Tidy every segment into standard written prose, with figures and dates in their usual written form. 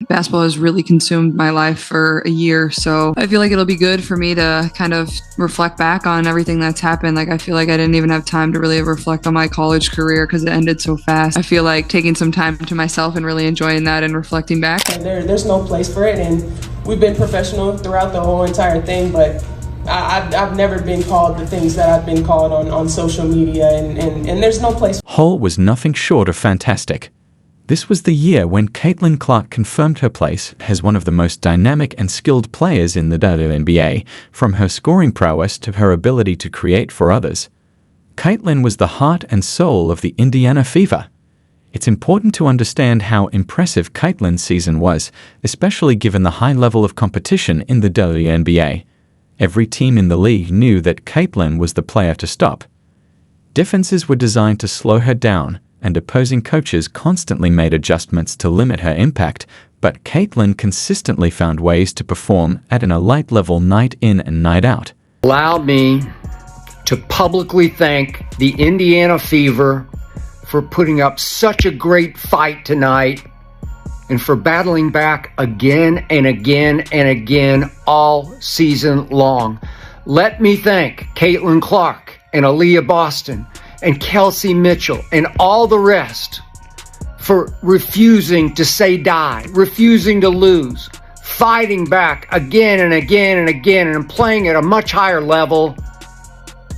Basketball has really consumed my life for a year, so I feel like it'll be good for me to kind of reflect back on everything that's happened. Like, I feel like I didn't even have time to really reflect on my college career because it ended so fast. I feel like taking some time to myself and really enjoying that and reflecting back. There's no place for it, and we've been professional throughout the whole entire thing, but I've never been called the things that I've been called on social media, and there's no place. Hull was nothing short of fantastic. This was the year when Caitlin Clark confirmed her place as one of the most dynamic and skilled players in the WNBA, from her scoring prowess to her ability to create for others. Caitlin was the heart and soul of the Indiana Fever. It's important to understand how impressive Caitlin's season was, especially given the high level of competition in the WNBA. Every team in the league knew that Caitlin was the player to stop. Defenses were designed to slow her down, and opposing coaches constantly made adjustments to limit her impact, but Caitlin consistently found ways to perform at an elite level night in and night out. Allow me to publicly thank the Indiana Fever for putting up such a great fight tonight and for battling back again and again and again all season long. Let me thank Caitlin Clark and Aaliyah Boston and Kelsey Mitchell and all the rest for refusing to say die, refusing to lose, fighting back again and again and again, and playing at a much higher level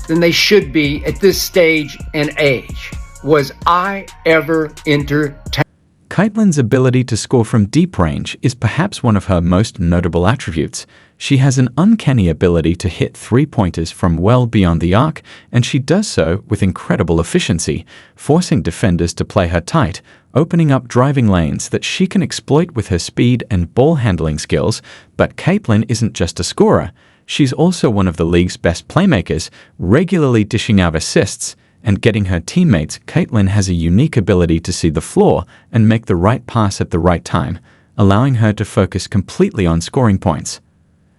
than they should be at this stage and age. Was I ever entertained? Caitlin's ability to score from deep range is perhaps one of her most notable attributes. She has an uncanny ability to hit three-pointers from well beyond the arc, and she does so with incredible efficiency, forcing defenders to play her tight, opening up driving lanes that she can exploit with her speed and ball-handling skills. But Caitlin isn't just a scorer. She's also one of the league's best playmakers, regularly dishing out assists and getting her teammates. Caitlin has a unique ability to see the floor and make the right pass at the right time, allowing her to focus completely on scoring points.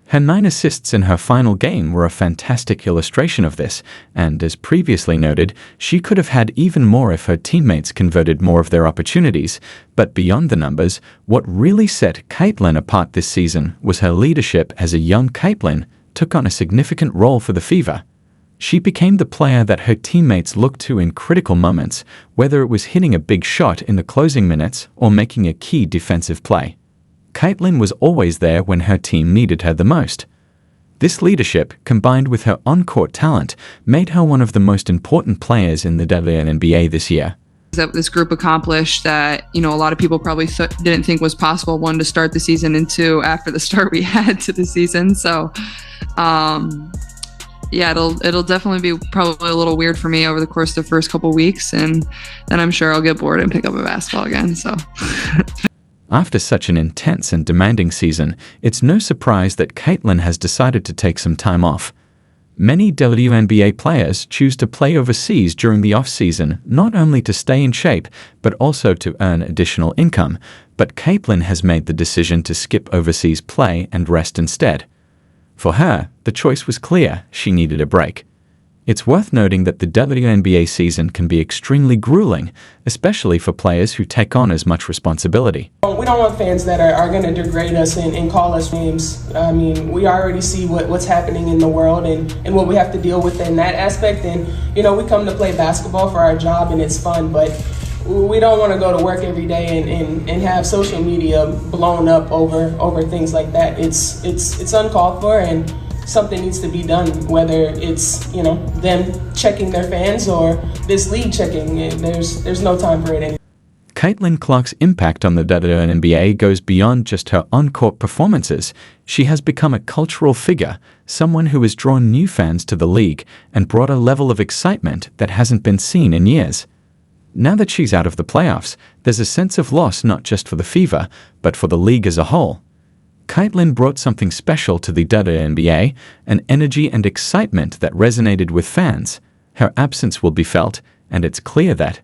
Her 9 assists in her final game were a fantastic illustration of this, and as previously noted, she could have had even more if her teammates converted more of their opportunities. But beyond the numbers, what really set Caitlin apart this season was her leadership. As a young Caitlin took on a significant role for the Fever. She became the player that her teammates looked to in critical moments, whether it was hitting a big shot in the closing minutes or making a key defensive play. Caitlin was always there when her team needed her the most. This leadership, combined with her on-court talent, made her one of the most important players in the WNBA this year. That this group accomplished that, a lot of people probably didn't think was possible, one, to start the season, and two, after the start we had to the season. So, yeah, it'll definitely be probably a little weird for me over the course of the first couple weeks, and then I'm sure I'll get bored and pick up a basketball again. So. After such an intense and demanding season, it's no surprise that Caitlin has decided to take some time off. Many WNBA players choose to play overseas during the off-season, not only to stay in shape, but also to earn additional income. But Caitlin has made the decision to skip overseas play and rest instead. For her, the choice was clear: she needed a break. It's worth noting that the WNBA season can be extremely grueling, especially for players who take on as much responsibility. We don't want fans that are going to degrade us and call us names. I mean, we already see what's happening in the world and what we have to deal with in that aspect. And, we come to play basketball for our job and it's fun, but we don't want to go to work every day and have social media blown up over things like that. It's uncalled for, and something needs to be done, whether it's, them checking their fans or this league checking. There's no time for it anymore. Caitlin Clark's impact on the WNBA goes beyond just her on-court performances. She has become a cultural figure, someone who has drawn new fans to the league and brought a level of excitement that hasn't been seen in years. Now that she's out of the playoffs, there's a sense of loss not just for the Fever, but for the league as a whole. Caitlin brought something special to the WNBA, an energy and excitement that resonated with fans. Her absence will be felt, and it's clear that,